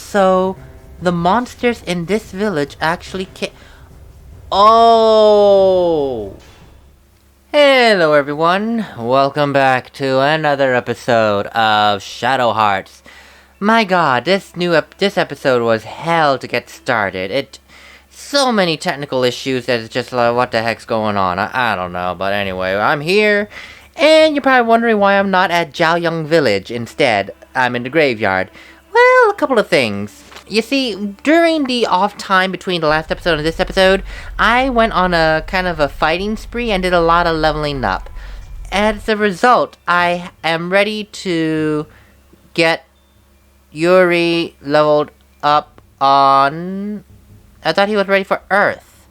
So, the monsters in this village actually Oh! Hello everyone, welcome back to another episode of Shadow Hearts. My god, this episode was hell to get started. So many technical issues that it's just like, what the heck's going on? I don't know, but anyway, I'm here, and you're probably wondering why I'm not at Jiaoyang Village instead. I'm in the graveyard. Well, a couple of things. You see, during the off time between the last episode and this episode, I went on a kind of a fighting spree and did a lot of leveling up. As a result, I am ready to get Yuri leveled up on... I thought he was ready for Earth.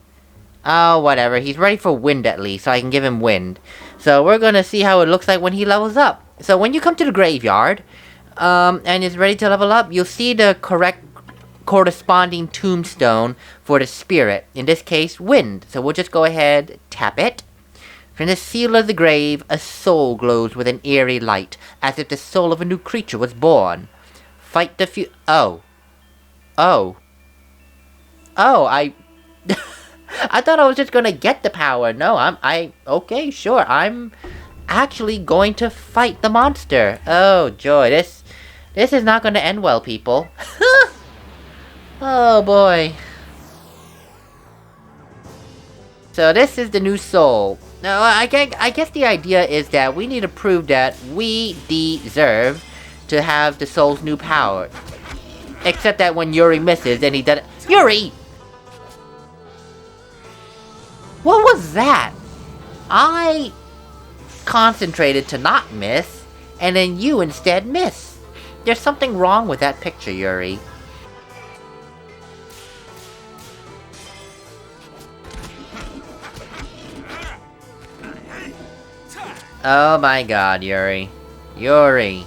Oh, whatever. He's ready for Wind at least, so I can give him Wind. So we're gonna see how it looks like when he levels up. So when you come to the graveyard, and is ready to level up, you'll see the correct corresponding tombstone for the spirit. In this case, Wind. So we'll just go ahead, tap it. From the seal of the grave, a soul glows with an eerie light, as if the soul of a new creature was born. Fight the I thought I was just gonna get the power. No, okay, sure. I'm actually going to fight the monster. Oh, joy. This is not gonna end well, people. Oh, boy. So this is the new soul. Now, I guess the idea is that we need to prove that we deserve to have the soul's new power. Except that when Yuri misses, then he does it. Yuri! What was that? I concentrated to not miss, and then you instead miss. There's something wrong with that picture, Yuri. Oh my god, Yuri. Yuri.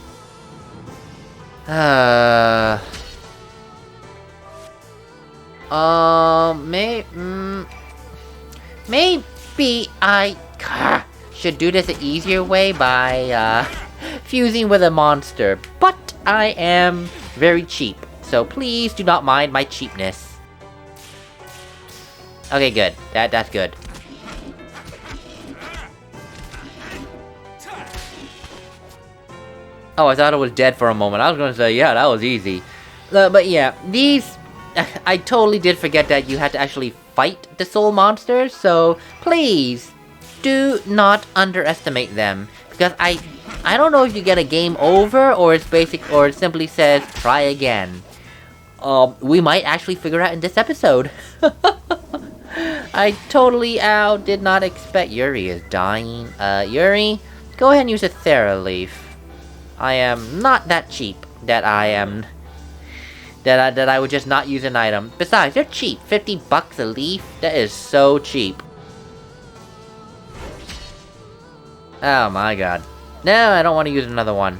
Maybe I should do this an easier way by, fusing with a monster. But I am very cheap, so please do not mind my cheapness. Okay, good. That's good. Oh, I thought it was dead for a moment. I was gonna say, yeah, that was easy. But yeah, these... I totally did forget that you had to actually fight the soul monsters, so please do not underestimate them. Because I don't know if you get a game over, or it's or it simply says, try again. We might actually figure out in this episode. I totally did not expect... Yuri is dying. Yuri, go ahead and use a Thera Leaf. I am not that cheap that I would just not use an item. Besides, they're cheap. 50 bucks a leaf? That is so cheap. Oh my god. No, I don't want to use another one.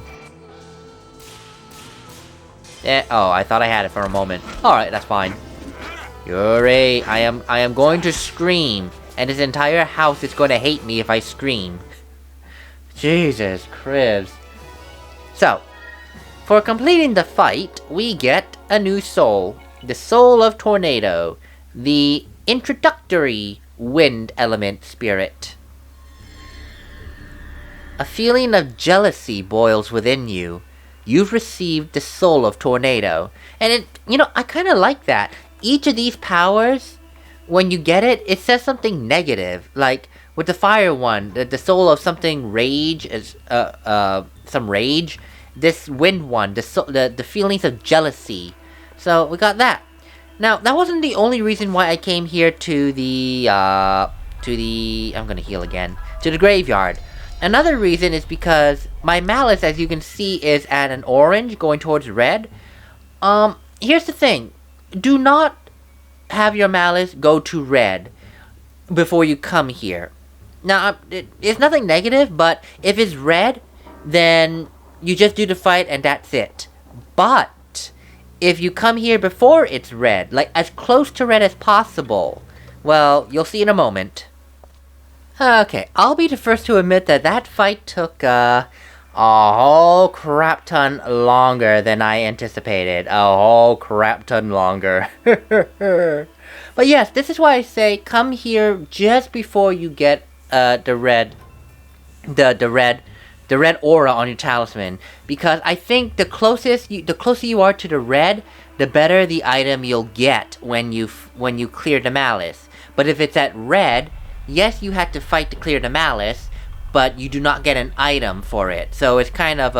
Oh, I thought I had it for a moment. Alright, that's fine. Yuri, I am going to scream, and this entire house is going to hate me if I scream. Jesus Christ. So, for completing the fight, we get a new soul. The Soul of Tornado. The introductory wind element spirit. A feeling of jealousy boils within you. You've received the Soul of Tornado. And I kind of like that. Each of these powers, when you get it, it says something negative. Like, with the fire one, the Soul of something rage, is some rage. This wind one, the feelings of jealousy. So, we got that. Now, that wasn't the only reason why I came here to the, I'm gonna heal again. To the graveyard. Another reason is because my malice, as you can see, is at an orange, going towards red. Here's the thing. Do not have your malice go to red before you come here. Now, it's nothing negative, but if it's red, then you just do the fight and that's it. But if you come here before it's red, like as close to red as possible, well, you'll see in a moment. Okay, I'll be the first to admit that fight took a whole crap ton longer than I anticipated. A whole crap ton longer. But yes, this is why I say come here just before you get the red aura on your talisman, because I think the closer you are to the red, the better the item you'll get when you clear the malice. But if it's at red, yes, you had to fight to clear the malice, but you do not get an item for it. So it's kind of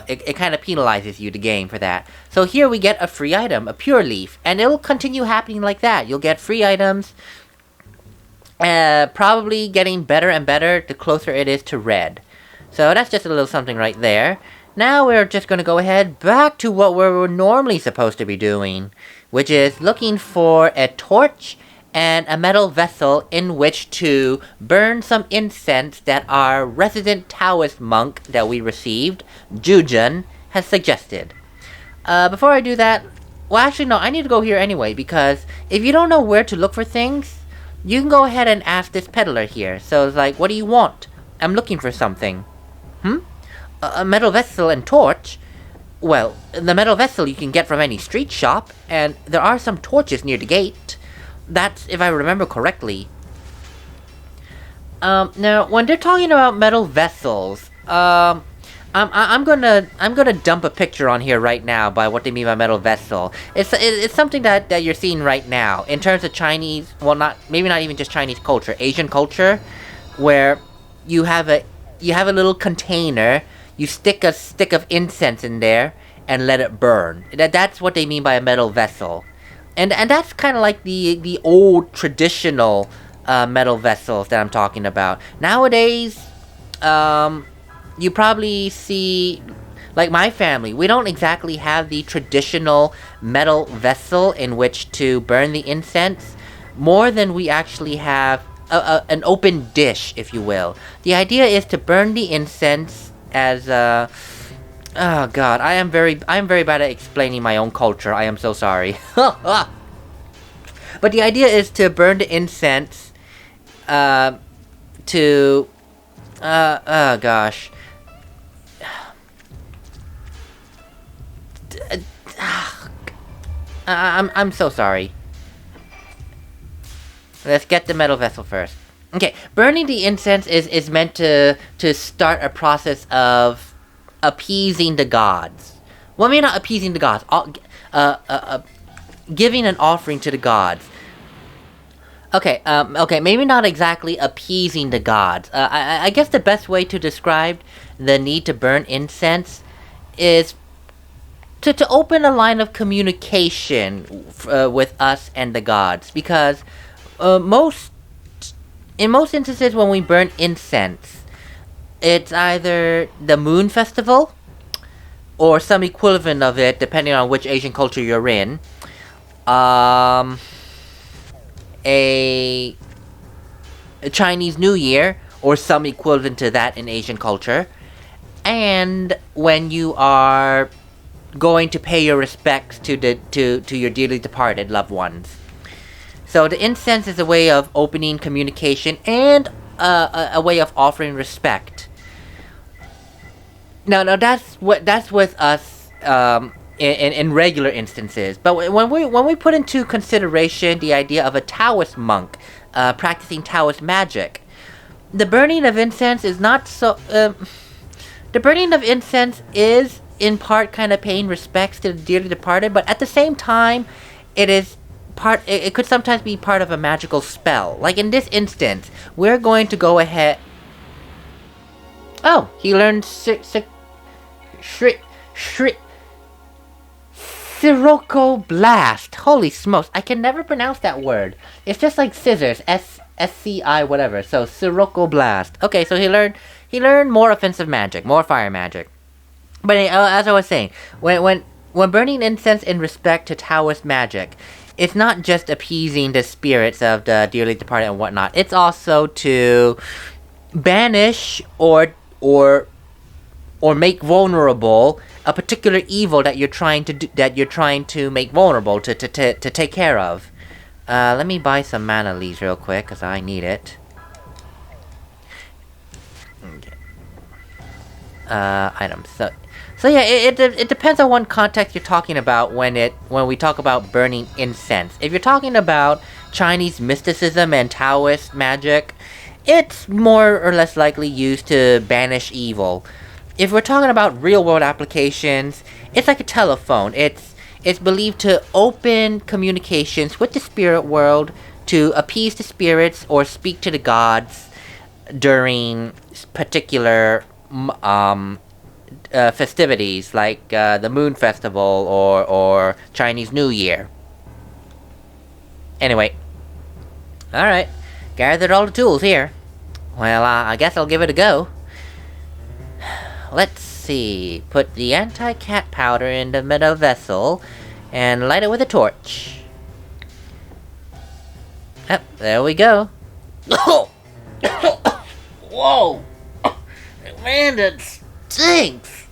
it kind of penalizes you, the game, for that. So here we get a free item, a pure leaf, and it'll continue happening like that. You'll get free items, probably getting better and better the closer it is to red. So that's just a little something right there. Now we're just going to go ahead back to what we're normally supposed to be doing, which is looking for a torch and a metal vessel in which to burn some incense that our resident Taoist monk that we received, Zhuzhen, has suggested. Before I do that, well, actually no, I need to go here anyway, because if you don't know where to look for things, you can go ahead and ask this peddler here. So it's like, what do you want? I'm looking for something. A metal vessel and torch? Well, the metal vessel you can get from any street shop, and there are some torches near the gate. That's if I remember correctly. Now, when they're talking about metal vessels, I'm gonna dump a picture on here right now by what they mean by metal vessel. It's something that you're seeing right now in terms of Chinese, well, maybe not even just Chinese culture, Asian culture, where you have a little container, you stick a stick of incense in there and let it burn. That's what they mean by a metal vessel. And that's kind of like the old traditional metal vessels that I'm talking about. Nowadays, you probably see, like my family, we don't exactly have the traditional metal vessel in which to burn the incense, more than we actually have an open dish, if you will. The idea is to burn the incense as oh god, I am very bad at explaining my own culture. I am so sorry. But the idea is to burn the incense to oh gosh. I'm so sorry. Let's get the metal vessel first. Okay, burning the incense is meant to start a process of appeasing the gods. Well, maybe not appeasing the gods. Giving an offering to the gods. Okay, maybe not exactly appeasing the gods. I guess the best way to describe the need to burn incense is to open a line of communication with us and the gods, because in most instances when we burn incense, it's either the moon festival or some equivalent of it, depending on which Asian culture you're in. A Chinese New Year or some equivalent to that in Asian culture, and when you are going to pay your respects to your dearly departed loved ones. So the incense is a way of opening communication and a way of offering respect. Now that's with us in regular instances. But when we put into consideration the idea of a Taoist monk practicing Taoist magic, the burning of incense is not so. The burning of incense is in part kind of paying respects to the dearly departed, but at the same time, it could sometimes be part of a magical spell. Like in this instance, we're going to go ahead. Oh, he learned Sirocco Blast. Holy smokes, I can never pronounce that word. It's just like scissors, SCI whatever. So Sirocco Blast. Okay, so he learned more offensive magic, more fire magic. But as I was saying, when burning incense in respect to Taoist magic, it's not just appeasing the spirits of the dearly departed and whatnot. It's also to banish or make vulnerable a particular evil that you're trying to make vulnerable to take care of. Let me buy some mana leaves real quick because I need it. Okay. items. So yeah, it depends on what context you're talking about when we talk about burning incense. If you're talking about Chinese mysticism and Taoist magic, it's more or less likely used to banish evil. If we're talking about real-world applications, it's like a telephone. It's believed to open communications with the spirit world, to appease the spirits or speak to the gods during particular festivities like the Moon Festival or Chinese New Year. Anyway, alright, gathered all the tools here. Well, I guess I'll give it a go. Let's see, put the anti-cat powder in the metal vessel and light it with a torch. Yep, there we go. Whoa! Man, that stinks!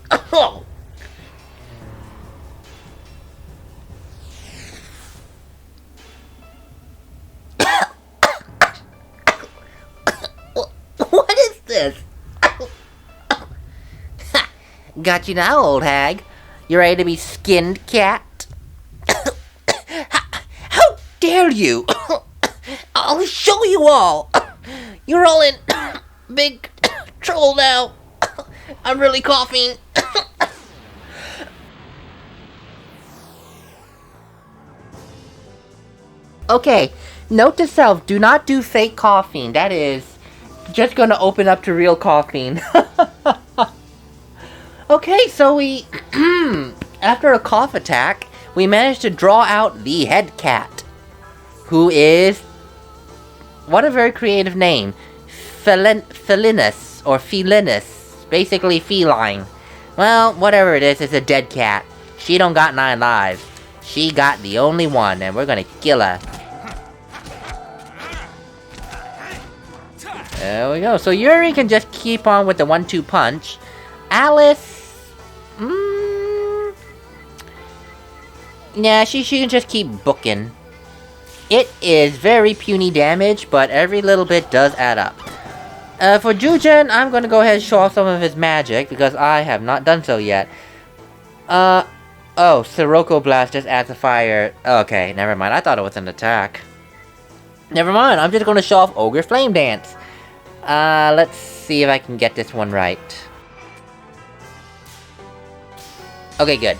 What is this? Got you now, old hag. You ready to be skinned, cat? How dare you! I'll show you all! You're all in big trouble now. I'm really coughing. Okay, note to self, do not do fake coughing. That is just gonna open up to real coughing. Okay, so we, after a cough attack, we managed to draw out the head cat, who is, what a very creative name, Felinus, or Felinus, basically feline. Well, whatever it is, it's a dead cat. She don't got 9 lives. She got the only one, and we're gonna kill her. There we go. So Yuri can just keep on with the 1-2 punch. Alice, yeah, she can just keep booking. It is very puny damage, but every little bit does add up. For Zhuzhen, I'm gonna go ahead and show off some of his magic, because I have not done so yet. Oh, Sirocco Blast just adds a fire. Okay, never mind. I thought it was an attack. Never mind, I'm just gonna show off Ogre Flame Dance. Let's see if I can get this one right. Okay, good.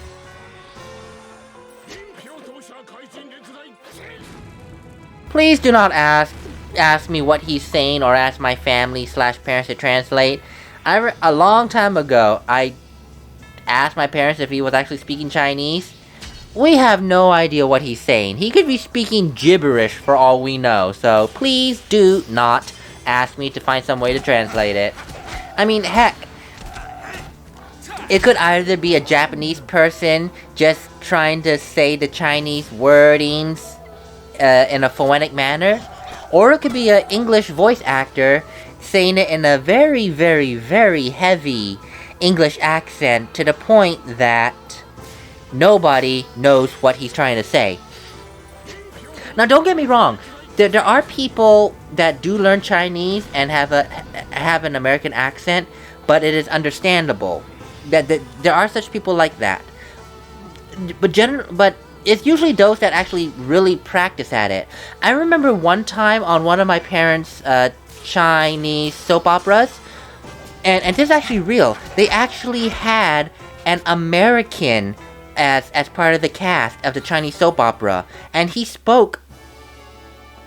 Please do not ask me what he's saying or ask my family/parents to translate. A long time ago, I asked my parents if he was actually speaking Chinese. We have no idea what he's saying. He could be speaking gibberish for all we know, so please do not ask me to find some way to translate it. I mean, heck, it could either be a Japanese person just trying to say the Chinese wordings in a phonetic manner, or it could be an English voice actor saying it in a very, very, very heavy English accent to the point that nobody knows what he's trying to say. Now, don't get me wrong. There are people that do learn Chinese and have an American accent, but it is understandable. That there are such people like that. But it's usually those that actually really practice at it. I remember one time on one of my parents' Chinese soap operas, and this is actually real. They actually had an American as part of the cast of the Chinese soap opera, and he spoke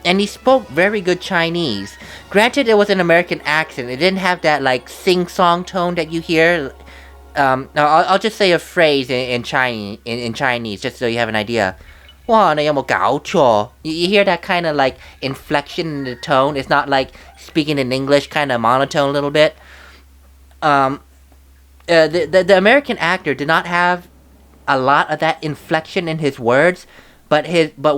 very good Chinese. Granted, it was an American accent. It didn't have that like sing-song tone that you hear. I'll just say a phrase in Chinese, just so you have an idea. 哇，你有冇搞錯? You hear that kind of like inflection in the tone. It's not like speaking in English, kind of monotone a little bit. The American actor did not have a lot of that inflection in his words, but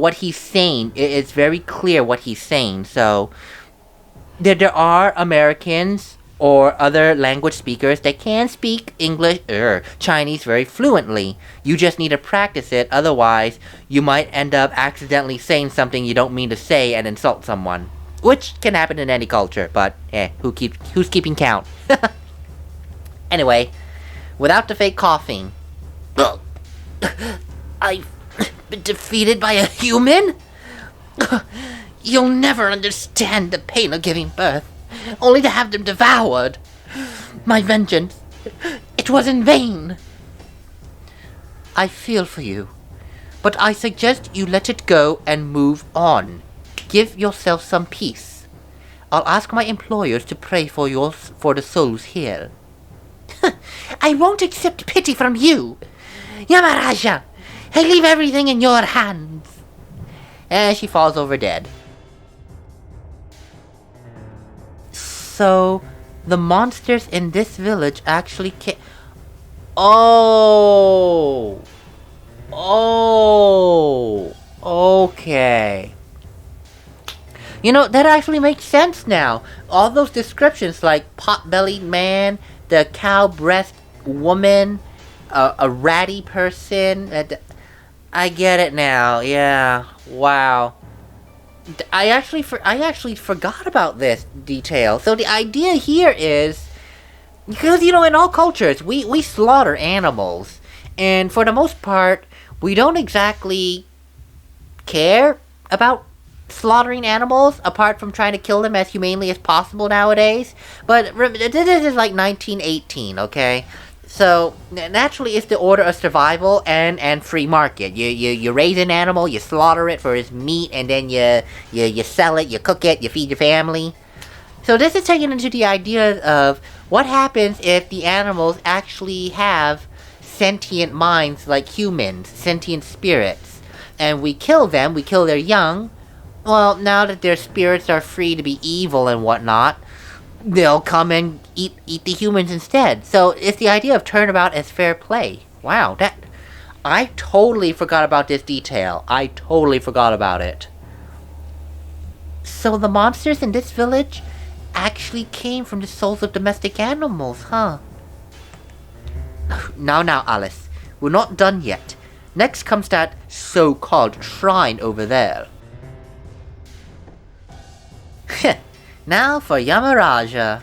what he's saying, it's very clear what he's saying. So there are Americans or other language speakers that can speak Chinese very fluently. You just need to practice it, otherwise you might end up accidentally saying something you don't mean to say and insult someone. Which can happen in any culture, but who's keeping count? Anyway, without the fake coughing. I've been defeated by a human? You'll never understand the pain of giving birth, only to have them devoured. My vengeance, it was in vain. I feel for you, but I suggest you let it go and move on. Give yourself some peace. I'll ask my employers to pray for the souls here. I won't accept pity from you. Yamaraja, I leave everything in your hands. And she falls over dead. So, the monsters in this village actually Oh! Okay. You know, that actually makes sense now. All those descriptions like pot-bellied man, the cow-breast woman, a ratty person. I get it now. Yeah. Wow. I actually forgot about this detail. So the idea here is, because, you know, in all cultures, we slaughter animals. And for the most part, we don't exactly care about slaughtering animals, apart from trying to kill them as humanely as possible nowadays. But this is like 1918, okay? So, naturally, it's the order of survival and free market. You raise an animal, you slaughter it for its meat, and then you sell it, you cook it, you feed your family. So this is taken into the idea of what happens if the animals actually have sentient minds like humans, sentient spirits. And we kill them, we kill their young. Well, now that their spirits are free to be evil and whatnot, they'll come and eat the humans instead. So it's the idea of turnabout as fair play. Wow, I totally forgot about this detail. I totally forgot about it. So the monsters in this village actually came from the souls of domestic animals, huh? Now, Alice. We're not done yet. Next comes that so-called shrine over there. Now for Yamaraja.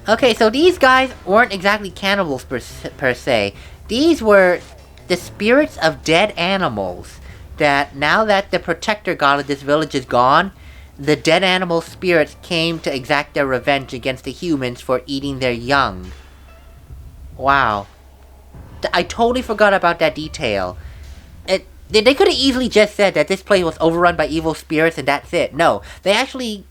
Okay, so these guys weren't exactly cannibals per se. These were the spirits of dead animals that, now that the protector god of this village is gone, the dead animal spirits came to exact their revenge against the humans for eating their young. Wow. I totally forgot about that detail. They could have easily just said that this place was overrun by evil spirits and that's it. No, they actually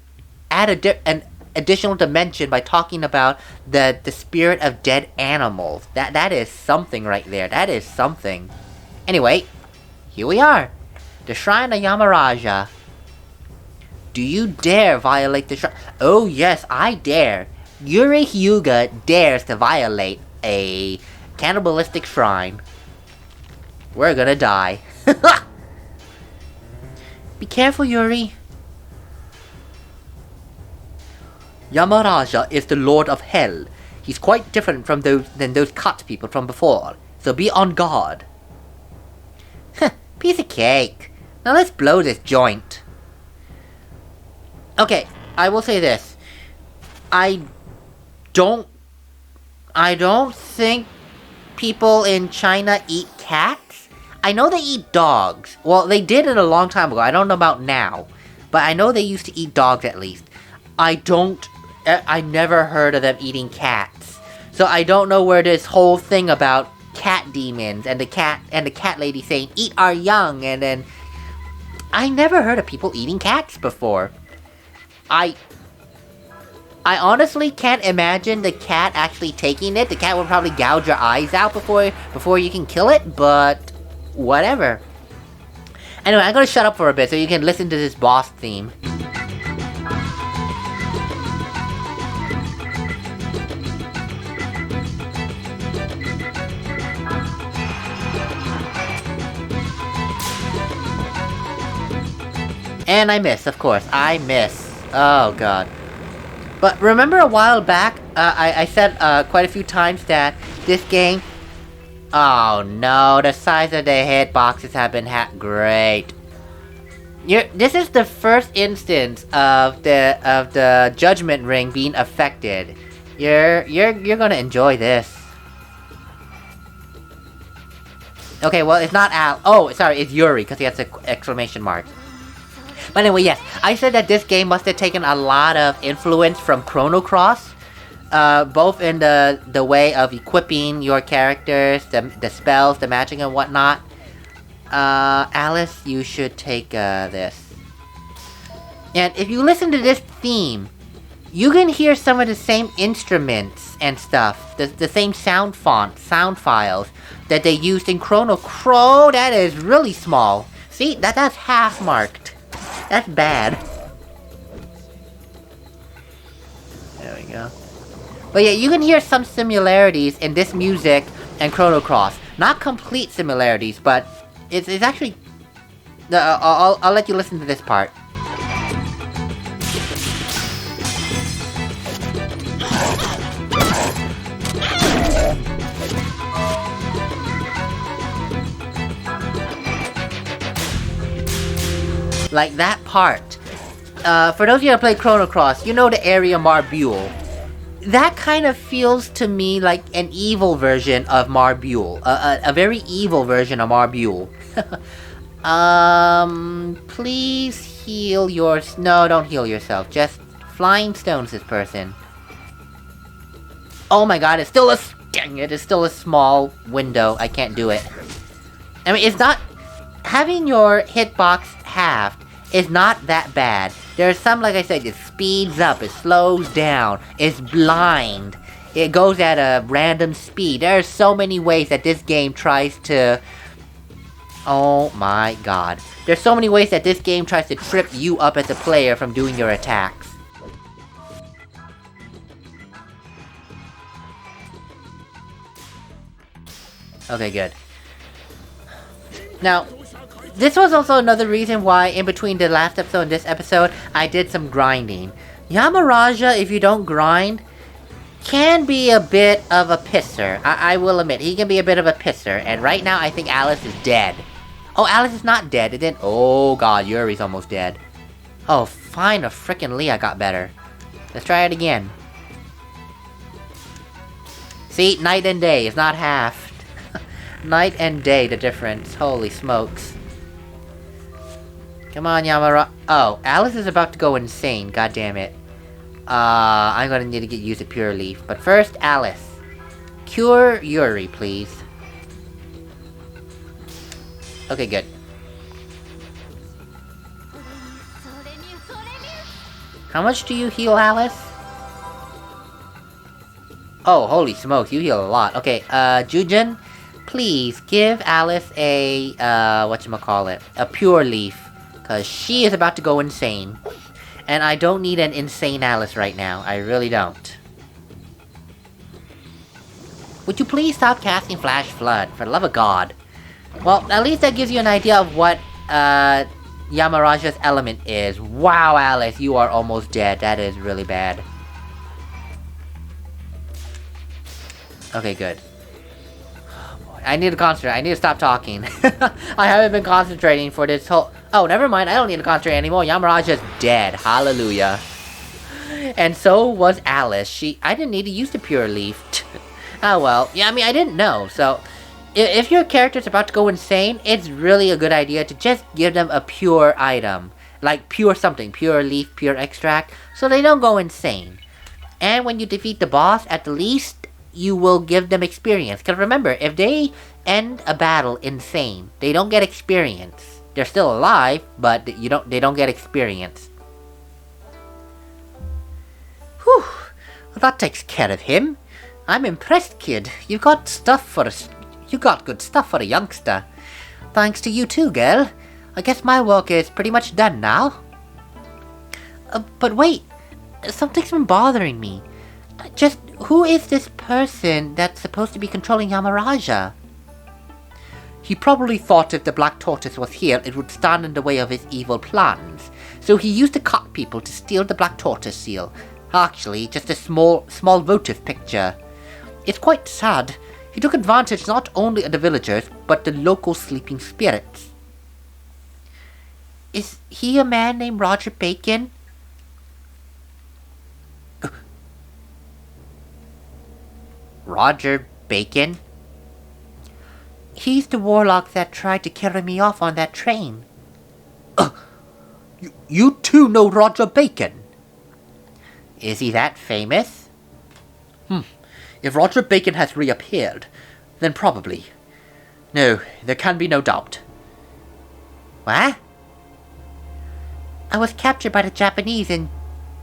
add an additional dimension by talking about the spirit of dead animals. That is something right there. That is something. Anyway, here we are. The Shrine of Yamaraja. Do you dare violate the shrine? Oh yes, I dare. Yuri Hyuga dares to violate a cannibalistic shrine. We're gonna die. Be careful, Yuri. Yamaraja is the Lord of Hell. He's quite different from those cut people from before, so be on guard. Piece of cake. Now let's blow this joint. Okay, I will say this. I don't think people in China eat cats. I know they eat dogs. Well, they did it a long time ago. I don't know about now. But I know they used to eat dogs at least. I never heard of them eating cats. So I don't know where this whole thing about cat demons and the cat lady saying, eat our young, and then... I never heard of people eating cats before. I honestly can't imagine the cat actually taking it. The cat would probably gouge your eyes out before you can kill it, but whatever. Anyway, I'm gonna shut up for a bit so you can listen to this boss theme. And I miss, of course. I miss. Oh god. But remember a while back, I said quite a few times that this game... Oh no, the size of the hitboxes have been hacked. Great. This is the first instance of the Judgment Ring being affected. You're gonna enjoy this. Okay, well, it's not Al. Oh, sorry, it's Yuri, because he has an exclamation mark. But anyway, yes, I said that this game must have taken a lot of influence from Chrono Cross, both in the way of equipping your characters, the spells, the magic, and whatnot. Alice, you should take this. And if you listen to this theme, you can hear some of the same instruments and stuff, the same sound files that they used in Chrono Cross. That is really small. See, that's half marked. That's bad. There we go. But yeah, you can hear some similarities in this music and Chrono Cross. Not complete similarities, but it's actually... I'll let you listen to this part. Like that part. For those of you that play Chrono Cross, you know the area Marbule. That kind of feels to me like an evil version of Marbule. A very evil version of Marbule. Please heal no, don't heal yourself. Just flying stones this person. Oh my god, dang it, it's still a small window. I can't do it. I mean, it's not... Having your hitbox halved is not that bad. There's some, like I said, it speeds up, it slows down, it's blind, it goes at a random speed. There are so many ways that this game tries to... Oh my god. There's so many ways that this game tries to trip you up as a player from doing your attacks. Okay, good. Now, this was also another reason why, in between the last episode and this episode, I did some grinding. Yamaraja, if you don't grind, can be a bit of a pisser. I will admit, he can be a bit of a pisser. And right now, I think Alice is dead. Oh, Alice is not dead. It didn't... Oh god, Yuri's almost dead. Oh, fine, a frickin' Leah got better. Let's try it again. See, night and day, it's not halved. Night and day, the difference. Holy smokes. Come on, Yamara. Oh, Alice is about to go insane. God damn it. I'm gonna need to use a pure leaf. But first, Alice. Cure Yuri, please. Okay, good. How much do you heal, Alice? Oh, holy smokes, you heal a lot. Okay, Zhuzhen, please give Alice a, whatchamacallit, a pure leaf. Cause she is about to go insane. And I don't need an insane Alice right now. I really don't. Would you please stop casting Flash Flood, for the love of God? Well, at least that gives you an idea of what, Yamaraja's element is. Wow, Alice, you are almost dead. That is really bad. Okay, good. Oh, boy. I need to concentrate. I need to stop talking. I haven't been concentrating for this whole... Oh, never mind. I don't need to concentrate anymore. Yamaraja's dead. Hallelujah. And so was Alice. I didn't need to use the pure leaf. Oh, well. Yeah, I mean, I didn't know. So, if your character's about to go insane, it's really a good idea to just give them a pure item. Like pure something. Pure leaf, pure extract. So they don't go insane. And when you defeat the boss, at the least, you will give them experience. Because remember, if they end a battle insane, they don't get experience. They're still alive, but they don't get experience. Whew, well, that takes care of him. I'm impressed, kid. You got good stuff for a youngster. Thanks to you too, girl. I guess my work is pretty much done now. But wait, something's been bothering me. Just who is this person that's supposed to be controlling Yamaraja? He probably thought if the Black Tortoise was here, it would stand in the way of his evil plans. So he used the cock people to steal the Black Tortoise seal. Actually, just a small votive picture. It's quite sad. He took advantage not only of the villagers, but the local sleeping spirits. Is he a man named Roger Bacon? Roger Bacon? He's the warlock that tried to carry me off on that train. You too know Roger Bacon? Is he that famous? If Roger Bacon has reappeared, then probably. No, there can be no doubt. What? I was captured by the Japanese in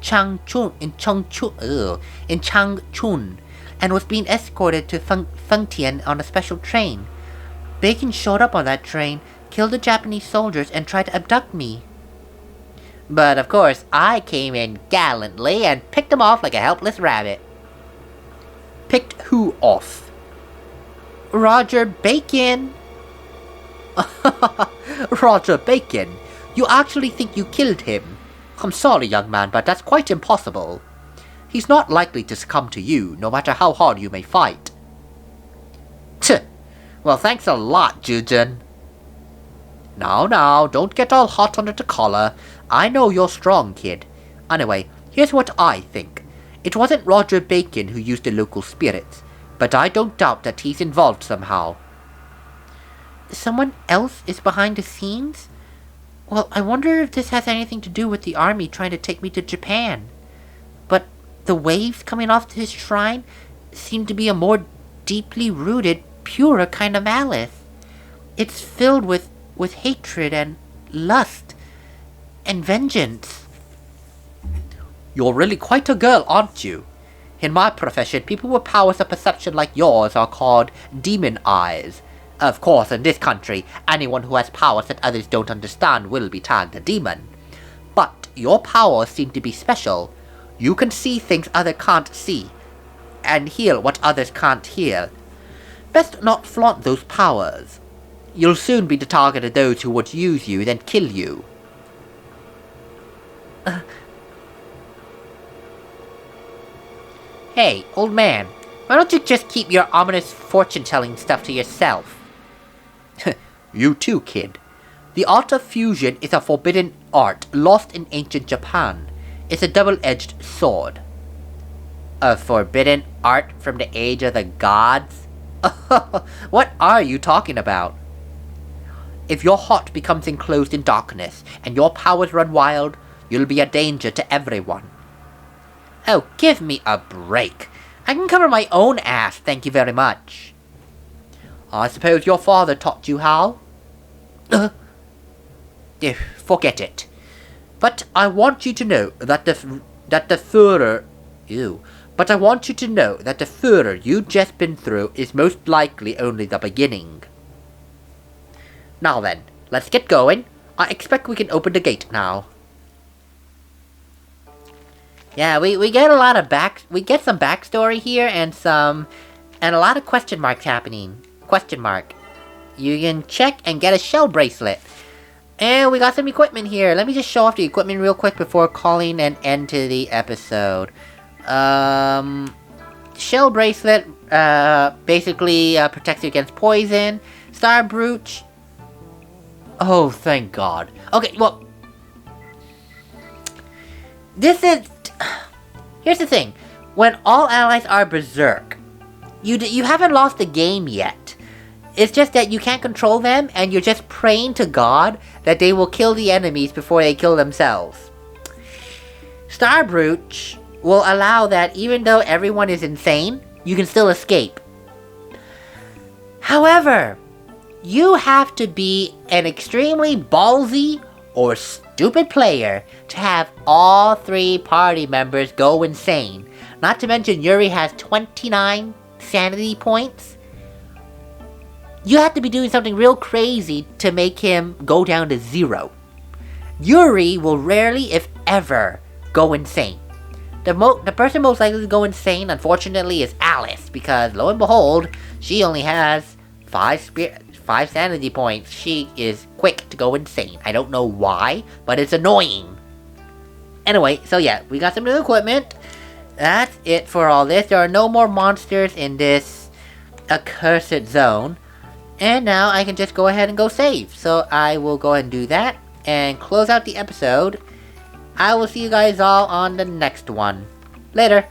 Changchun, and was being escorted to Fengtian on a special train. Bacon showed up on that train, killed the Japanese soldiers, and tried to abduct me. But of course, I came in gallantly and picked him off like a helpless rabbit. Picked who off? Roger Bacon. Roger Bacon? You actually think you killed him? I'm sorry, young man, but that's quite impossible. He's not likely to succumb to you, no matter how hard you may fight. Tch! Well, thanks a lot, Zhuzhen. Now, don't get all hot under the collar. I know you're strong, kid. Anyway, here's what I think. It wasn't Roger Bacon who used the local spirits, but I don't doubt that he's involved somehow. Someone else is behind the scenes? Well, I wonder if this has anything to do with the army trying to take me to Japan. But the waves coming off his shrine seem to be a more deeply rooted, purer kind of malice. It's filled with hatred and lust and vengeance. You're really quite a girl, aren't you? In my profession, people with powers of perception like yours are called demon eyes. Of course, in this country, anyone who has powers that others don't understand will be tagged a demon. But your powers seem to be special. You can see things others can't see, and hear what others can't hear. Best not flaunt those powers. You'll soon be the target of those who would use you, then kill you. Hey, old man, why don't you just keep your ominous fortune-telling stuff to yourself? You too, kid. The art of fusion is a forbidden art lost in ancient Japan. It's a double-edged sword. A forbidden art from the age of the gods? What are you talking about? If your heart becomes enclosed in darkness and your powers run wild, you'll be a danger to everyone. Oh, give me a break. I can cover my own ass, thank you very much. I suppose your father taught you how? Forget it. But I want you to know that the Führer... But I want you to know that the Führer you've just been through is most likely only the beginning. Now then, let's get going. I expect we can open the gate now. Yeah, we get a lot of we get some backstory here and a lot of question marks happening. Question mark. You can check and get a shell bracelet. And we got some equipment here. Let me just show off the equipment real quick before calling an end to the episode. Shell bracelet basically protects you against poison. Star brooch. Oh, thank God. Okay, well, here's the thing. When all allies are berserk, you haven't lost the game yet. It's just that you can't control them, and you're just praying to God that they will kill the enemies before they kill themselves. Star brooch will allow that even though everyone is insane, you can still escape. However, you have to be an extremely ballsy or stupid player to have all 3 party members go insane. Not to mention Yuri has 29 sanity points. You have to be doing something real crazy to make him go down to 0. Yuri will rarely, if ever, go insane. The person most likely to go insane, unfortunately, is Alice, because lo and behold, she only has 5 sanity points. She is quick to go insane. I don't know why, but it's annoying. Anyway, so yeah, we got some new equipment. That's it for all this. There are no more monsters in this accursed zone. And now I can just go ahead and go save. So I will go ahead and do that and close out the episode. I will see you guys all on the next one. Later.